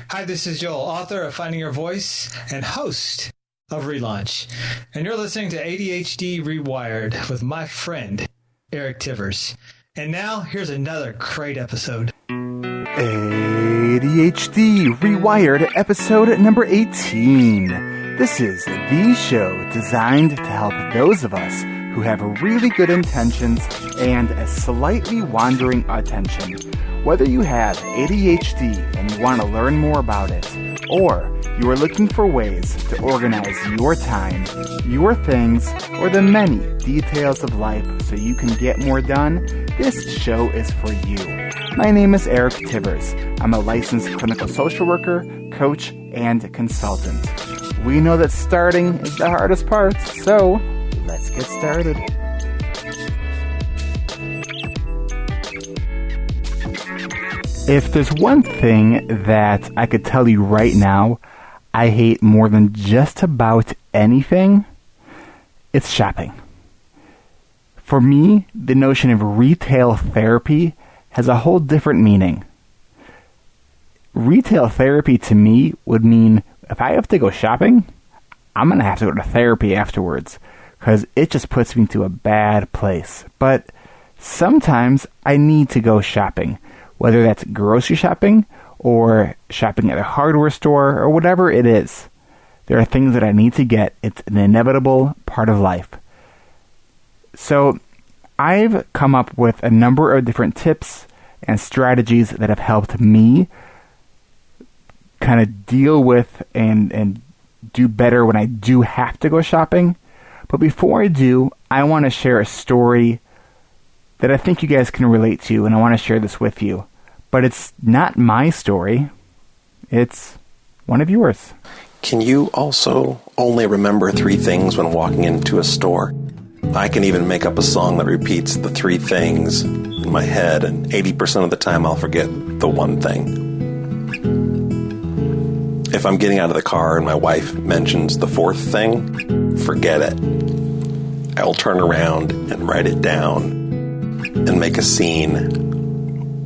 Hi, this is Joel, author of Finding Your Voice and host of Relaunch. And you're listening to ADHD Rewired with my friend, Eric Tivers. And now, here's another great episode. ADHD Rewired, episode number 18. This is the show designed to help those of us who have really good intentions and a slightly wandering attention. Whether you have ADHD and you want to learn more about it, or you are looking for ways to organize your time, your things, or the many details of life so you can get more done, this show is for you. My name is Eric Tivers. I'm a licensed clinical social worker, coach, and consultant. We know that starting is the hardest part, so let's get started. If there's one thing that I could tell you right now I hate more than just about anything, it's shopping. For me, the notion of retail therapy has a whole different meaning. Retail therapy to me would mean if I have to go shopping, I'm going to have to go to therapy afterwards because it just puts me into a bad place. But sometimes I need to go shopping. Whether that's grocery shopping or shopping at a hardware store or whatever it is. There are things that I need to get. It's an inevitable part of life. So I've come up with a number of different tips and strategies that have helped me kind of deal with and do better when I do have to go shopping. But before I do, I want to share a story that I think you guys can relate to, and I want to share this with you. But it's not my story. It's one of yours. Can you also only remember 3 things when walking into a store? I can even make up a song that repeats the 3 things in my head, and 80% of the time I'll forget the one thing. If I'm getting out of the car and my wife mentions the 4th thing, forget it. I'll turn around and write it down and make a scene,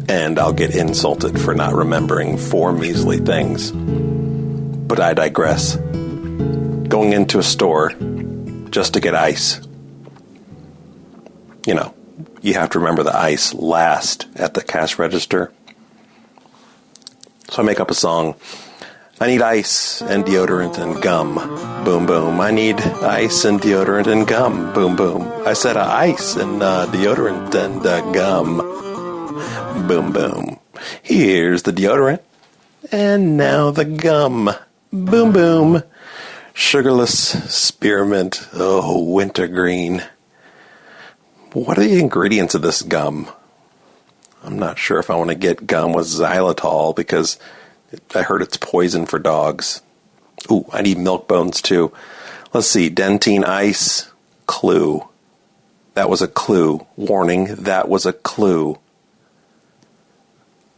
and I'll get insulted for not remembering 4 measly things. But I digress. Going into a store just to get ice. You know, you have to remember the ice last at the cash register. So I make up a song. I need ice and deodorant and gum. Boom, boom. I need ice and deodorant and gum. Boom, boom. I said ice and deodorant and gum. Boom, boom. Here's the deodorant. And now the gum. Boom, boom. Sugarless spearmint. Oh, wintergreen. What are the ingredients of this gum? I'm not sure if I want to get gum with xylitol because I heard it's poison for dogs. Ooh, I need milk bones too. Let's see. Dentine ice. Clue. That was a clue. Warning, that was a clue.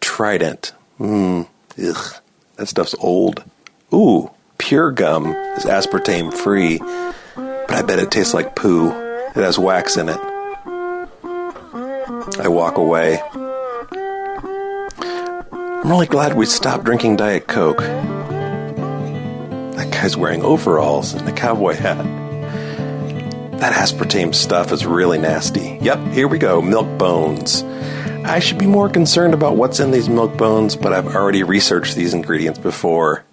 Trident. Ugh. That stuff's old. Ooh, pure gum is aspartame free, but I bet it tastes like poo. It has wax in it. I walk away. I'm really glad we stopped drinking Diet Coke. That guy's wearing overalls and a cowboy hat. That aspartame stuff is really nasty. Yep, here we go, milk bones. I should be more concerned about what's in these milk bones, but I've already researched these ingredients before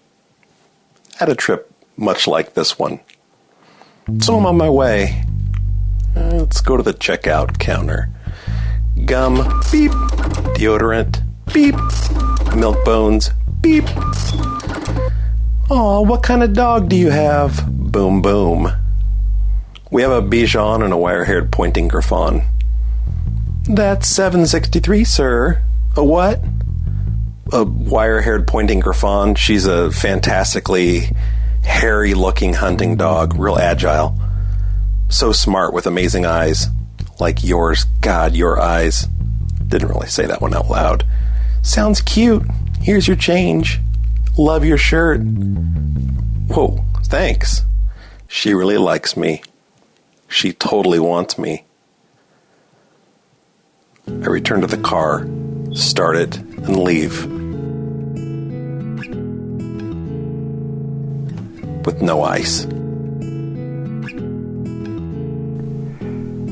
at a trip much like this one. So I'm on my way. Let's go to the checkout counter. Gum, beep. Deodorant, beep. Milk bones, beep. Oh, what kind of dog do you have? Boom, boom. We have a Bichon and a wire-haired pointing Griffon. That's $7.63, sir. A what? A wire-haired pointing Griffon. She's a fantastically hairy-looking hunting dog, real agile. So smart with amazing eyes. Like yours. God, your eyes. Didn't really say that one out loud. Sounds cute. Here's your change. Love your shirt. Whoa, thanks. She really likes me. She totally wants me. I return to the car, start it, and leave. with no ice.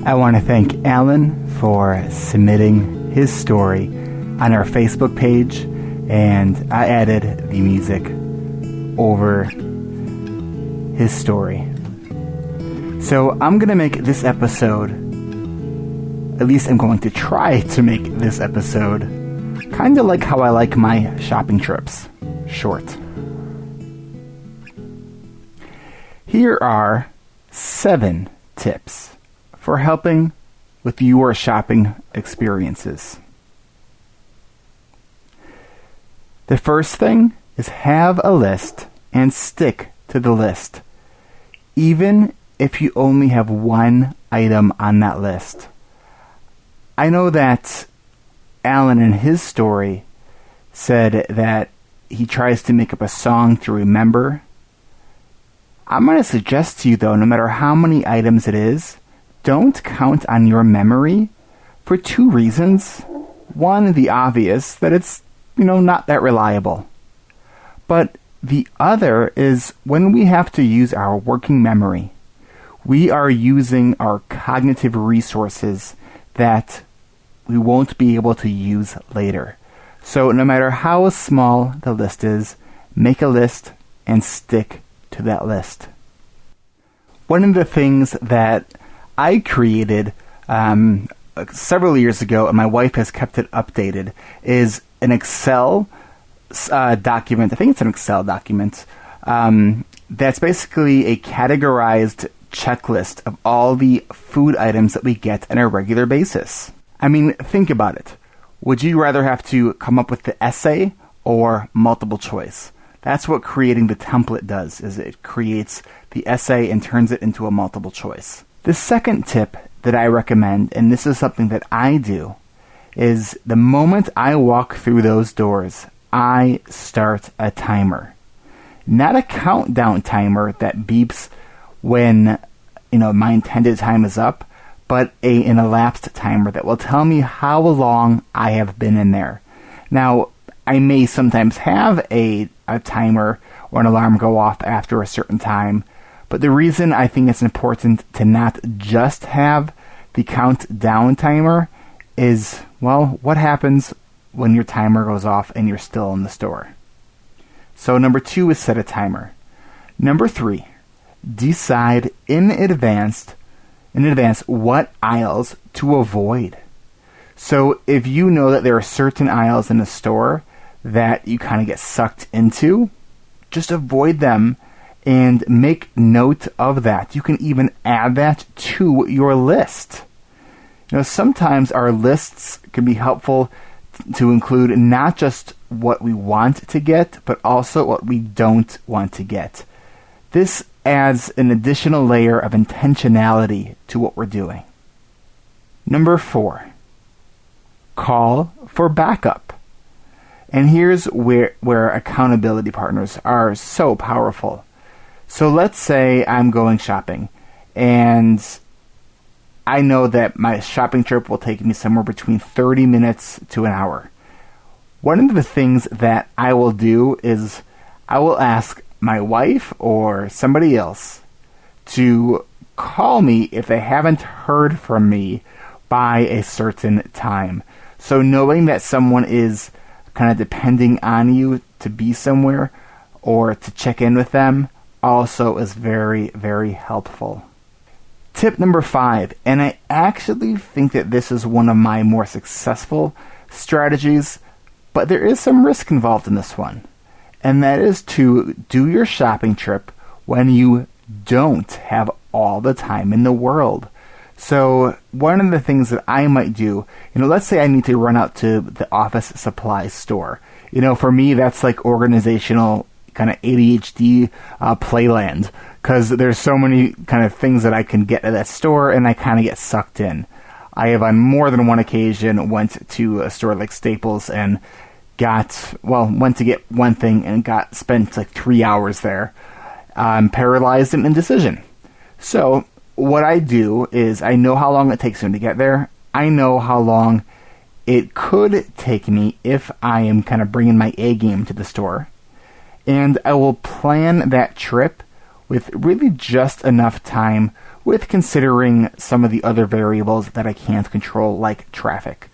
I want to thank Alan for submitting his story on our Facebook page, and I added the music over his story. So I'm going to make this episode, at least I'm going to try to make this episode, kind of like how I like my shopping trips, short. Here are 7 tips for helping with your shopping experiences. The first thing is have a list and stick to the list, even if you only have one item on that list. I know that Alan in his story said that he tries to make up a song to remember. I'm going to suggest to you, though, no matter how many items it is, don't count on your memory for 2 reasons. One, the obvious, that it's, not that reliable. But the other is when we have to use our working memory, we are using our cognitive resources that we won't be able to use later. So no matter how small the list is, make a list and stick to that list. One of the things that I created several years ago, and my wife has kept it updated, is an Excel document. I think it's an Excel document that's basically a categorized checklist of all the food items that we get on a regular basis. I mean, think about it. Would you rather have to come up with the essay or multiple choice? That's what creating the template does, is it creates the essay and turns it into a multiple choice. The second tip that I recommend, and this is something that I do, is the moment I walk through those doors, I start a timer. Not a countdown timer that beeps when, my intended time is up, but an elapsed timer that will tell me how long I have been in there. Now, I may sometimes have a timer or an alarm go off after a certain time, but the reason I think it's important to not just have the countdown timer is, what happens when your timer goes off and you're still in the store? So number 2 is set a timer. Number 3, decide in advance what aisles to avoid. So if you know that there are certain aisles in a store that you kind of get sucked into, just avoid them and make note of that. You can even add that to your list. Sometimes our lists can be helpful to include not just what we want to get, but also what we don't want to get. This adds an additional layer of intentionality to what we're doing. Number 4, call for backup. And here's where accountability partners are so powerful. So let's say I'm going shopping, and I know that my shopping trip will take me somewhere between 30 minutes to an hour. One of the things that I will do is I will ask my wife or somebody else to call me if they haven't heard from me by a certain time. So knowing that someone is kind of depending on you to be somewhere or to check in with them also is very, very helpful. Tip number 5, and I actually think that this is one of my more successful strategies, but there is some risk involved in this one, and that is to do your shopping trip when you don't have all the time in the world. So one of the things that I might do, let's say I need to run out to the office supplies store. For me, that's like organizational kind of ADHD playland, because there's so many kind of things that I can get at that store, and I kind of get sucked in. I have on more than one occasion went to a store like Staples and went to get one thing and spent like 3 hours there. I'm paralyzed and indecision. So what I do is I know how long it takes me to get there. I know how long it could take me if I am kind of bringing my A game to the store. And I will plan that trip with really just enough time with considering some of the other variables that I can't control, like traffic.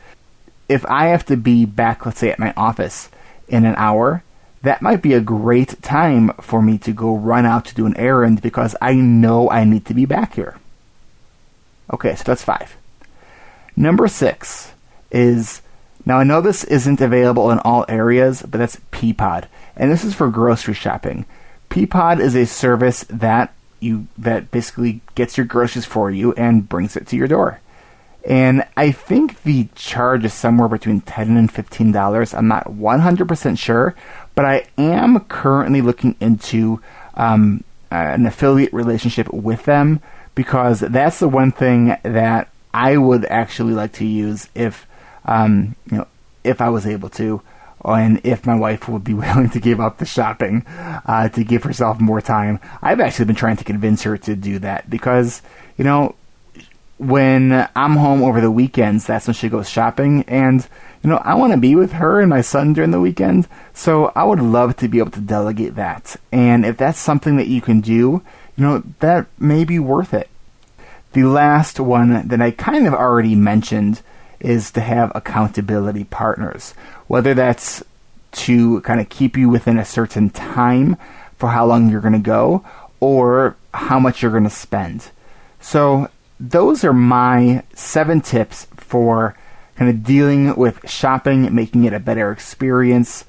If I have to be back, let's say, at my office in an hour, that might be a great time for me to go run out to do an errand because I know I need to be back here. Okay, so that's 5. Number 6 is, now I know this isn't available in all areas, but that's Peapod. And this is for grocery shopping. Peapod is a service that basically gets your groceries for you and brings it to your door. And I think the charge is somewhere between $10 and $15. I'm not 100% sure, but I am currently looking into an affiliate relationship with them because that's the one thing that I would actually like to use if I was able to, and if my wife would be willing to give up the shopping to give herself more time. I've actually been trying to convince her to do that because, when I'm home over the weekends, that's when she goes shopping, and I want to be with her and my son during the weekend, so I would love to be able to delegate that. And if that's something that you can do, that may be worth it. The last one that I kind of already mentioned is to have accountability partners, whether that's to kind of keep you within a certain time for how long you're going to go or how much you're going to spend. So those are my 7 tips for kind of dealing with shopping, making it a better experience.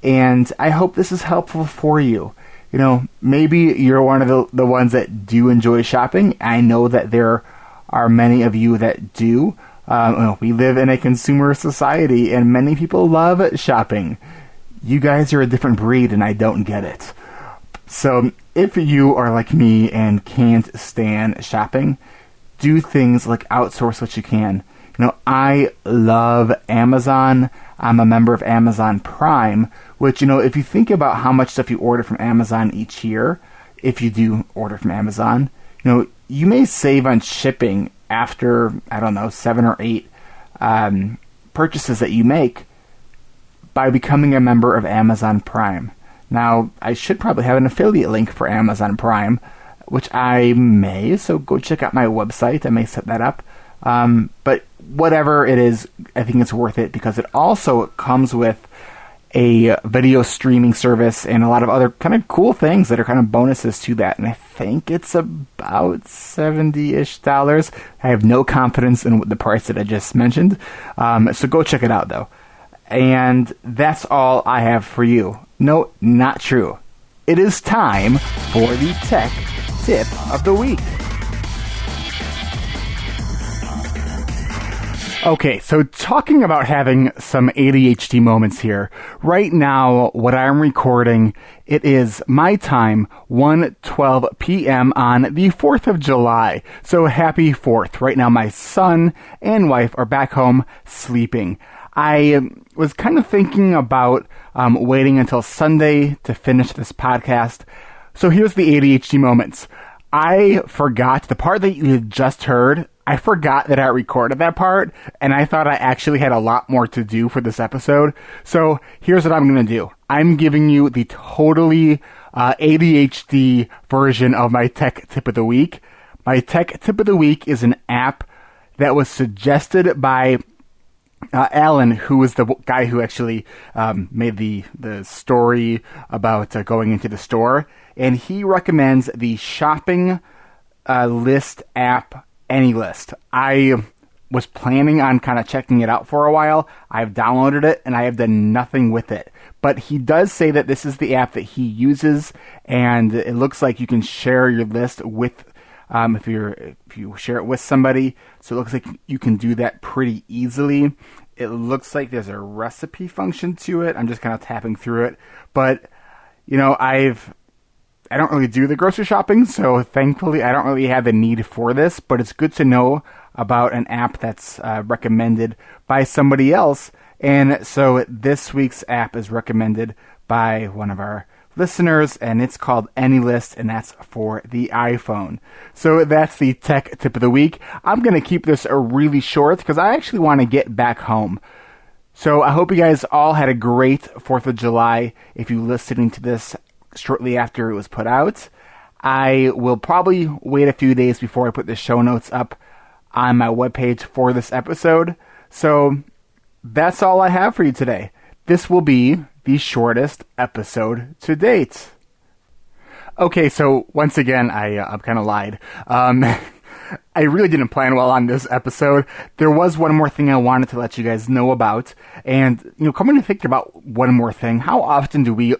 And I hope this is helpful for you. Maybe you're one of the ones that do enjoy shopping. I know that there are many of you that do. We live in a consumer society, and many people love shopping. You guys are a different breed, and I don't get it. So if you are like me and can't stand shopping, do things like outsource what you can. I love Amazon. I'm a member of Amazon Prime, which, if you think about how much stuff you order from Amazon each year, if you do order from Amazon, you may save on shipping after, 7 or 8 purchases that you make by becoming a member of Amazon Prime. Now, I should probably have an affiliate link for Amazon Prime, which I may, so go check out my website. I may set that up. But whatever it is, I think it's worth it because it also comes with a video streaming service and a lot of other kind of cool things that are kind of bonuses to that. And I think it's about $70-ish. I have no confidence in the price that I just mentioned. So go check it out, though. And that's all I have for you. No, not true. It is time for the tech tip of the week. Okay, so talking about having some ADHD moments here. Right now, what I'm recording, it is my time, 1:12 p.m. on the 4th of July. So happy 4th. Right now, my son and wife are back home sleeping. I was kind of thinking about waiting until Sunday to finish this podcast. So here's the ADHD moments. I forgot the part that you just heard. I forgot that I recorded that part, and I thought I actually had a lot more to do for this episode. So here's what I'm going to do. I'm giving you the totally ADHD version of my tech tip of the week. My tech tip of the week is an app that was suggested by Alan, who was the guy who actually made the story about going into the store. And he recommends the shopping list app, AnyList. I was planning on kind of checking it out for a while. I've downloaded it and I have done nothing with it. But he does say that this is the app that he uses, and it looks like you can share your list with if you share it with somebody. So it looks like you can do that pretty easily. It looks like there's a recipe function to it. I'm just kind of tapping through it. But, I don't really do the grocery shopping, so thankfully I don't really have the need for this, but it's good to know about an app that's recommended by somebody else. And so this week's app is recommended by one of our listeners, and it's called AnyList, and that's for the iPhone. So that's the tech tip of the week. I'm going to keep this really short because I actually want to get back home. So I hope you guys all had a great 4th of July if you're listening to this shortly after it was put out. I will probably wait a few days before I put the show notes up on my webpage for this episode. So that's all I have for you today. This will be the shortest episode to date. Okay, so once again, I kind of lied. I really didn't plan well on this episode. There was one more thing I wanted to let you guys know about. And, coming to think about one more thing, how often do we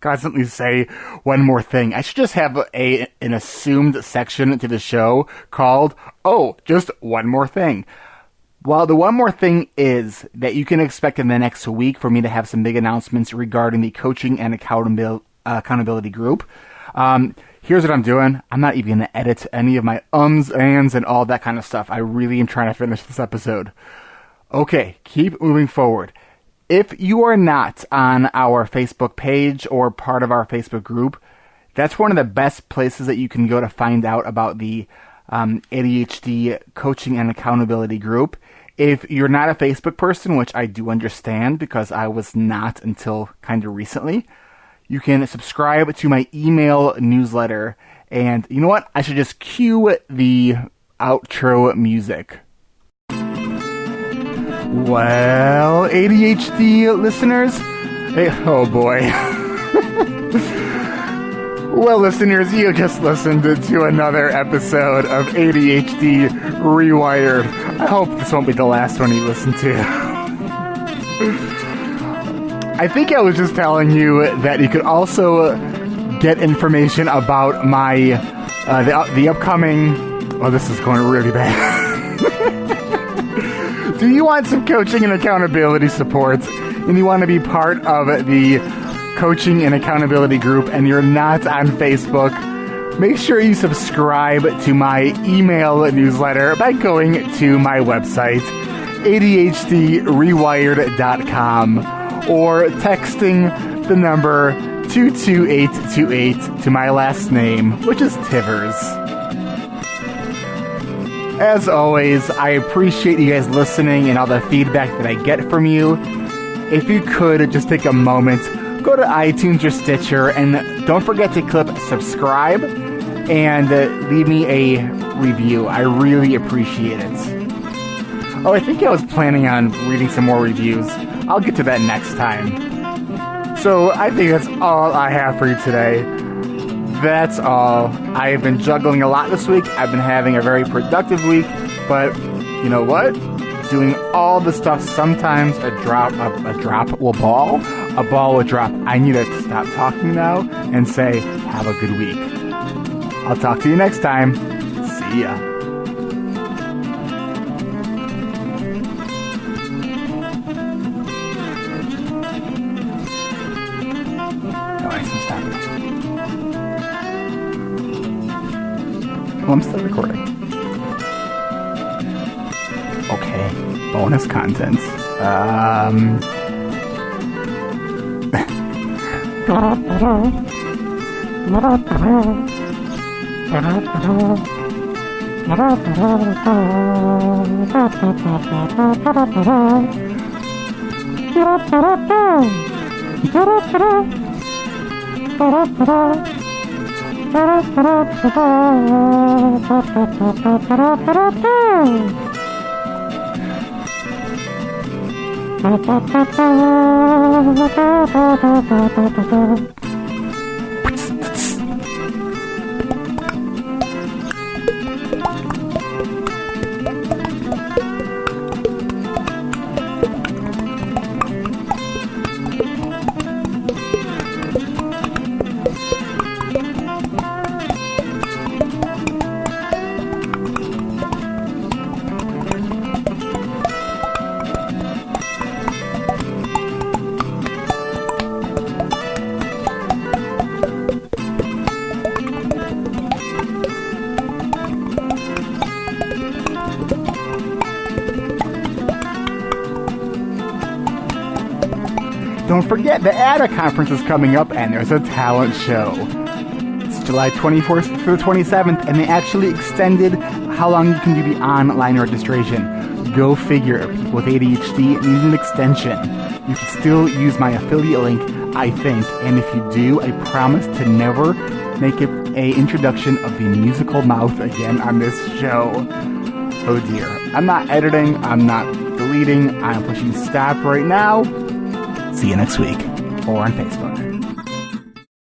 constantly say one more thing? I should just have an assumed section to the show called, oh, just one more thing. Well, the one more thing is that you can expect in the next week for me to have some big announcements regarding the coaching and accountability group. Here's what I'm doing. I'm not even going to edit any of my ums, ands, and all that kind of stuff. I really am trying to finish this episode. Okay, keep moving forward. If you are not on our Facebook page or part of our Facebook group, that's one of the best places that you can go to find out about the ADHD coaching and accountability group. If you're not a Facebook person, which I do understand because I was not until kind of recently, you can subscribe to my email newsletter. And you know what? I should just cue the outro music. Well, ADHD listeners, oh boy. Well, listeners, you just listened to another episode of ADHD Rewired. I hope this won't be the last one you listen to. I think I was just telling you that you could also get information about my the upcoming. Oh, this is going really bad. Do you want some coaching and accountability support, and you want to be part of the coaching and accountability group, and you're not on Facebook? Make sure you subscribe to my email newsletter by going to my website, ADHDrewired.com. or texting the number 22828 to my last name, which is Tivers. As always, I appreciate you guys listening and all the feedback that I get from you. If you could, just take a moment, go to iTunes or Stitcher, and don't forget to click subscribe and leave me a review. I really appreciate it. Oh, I think I was planning on reading some more reviews. I'll get to that next time. So I think that's all I have for you today. That's all. I have been juggling a lot this week. I've been having a very productive week. But you know what? Doing all the stuff, sometimes a ball will drop. I need to stop talking now and say, have a good week. I'll talk to you next time. See ya. I'm still recording. Okay, bonus content. Don't forget, the ADA conference is coming up, and there's a talent show. It's July 24th through the 27th, and they actually extended how long you can do the online registration. Go figure, people with ADHD need an extension. You can still use my affiliate link, I think, and if you do, I promise to never make it a introduction of the musical mouth again on this show. Oh dear. I'm not editing. I'm not deleting. I'm pushing stop right now. See you next week. Or on Facebook.